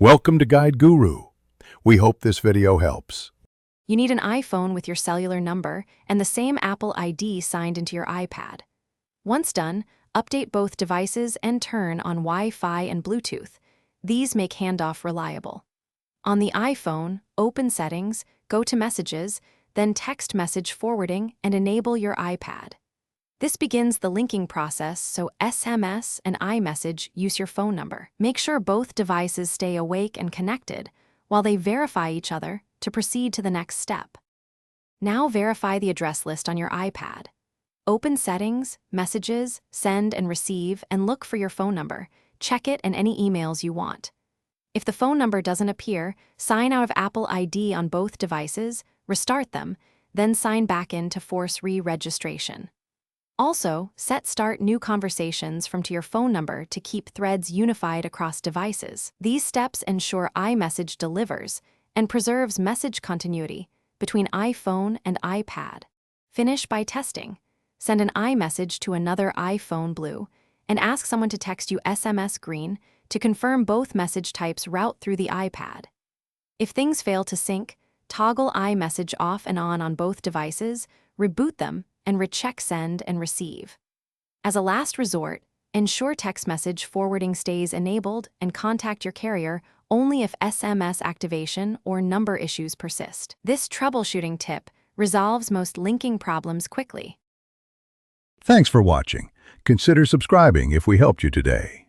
Welcome to Guide Guru. We hope this video helps. You need an iPhone with your cellular number and the same Apple ID signed into your iPad. Once done, update both devices and turn on Wi-Fi and Bluetooth. These make handoff reliable. On the iPhone, open Settings, go to Messages, then Text Message Forwarding and enable your iPad. This begins the linking process so SMS and iMessage use your phone number. Make sure both devices stay awake and connected while they verify each other to proceed to the next step. Now verify the address list on your iPad. Open Settings, Messages, Send and Receive, and look for your phone number. Check it and any emails you want. If the phone number doesn't appear, sign out of Apple ID on both devices, restart them, then sign back in to force re-registration. Also, set Start New Conversations from to your phone number to keep threads unified across devices. These steps ensure iMessage delivers and preserves message continuity between iPhone and iPad. Finish by testing. Send an iMessage to another iPhone Blue and ask someone to text you SMS Green to confirm both message types route through the iPad. If things fail to sync, toggle iMessage off and on both devices, reboot them, and recheck Send and Receive. As a last resort, ensure text message forwarding stays enabled and contact your carrier only if SMS activation or number issues persist. This troubleshooting tip resolves most linking problems quickly. Thanks for watching. Consider subscribing if we helped you today.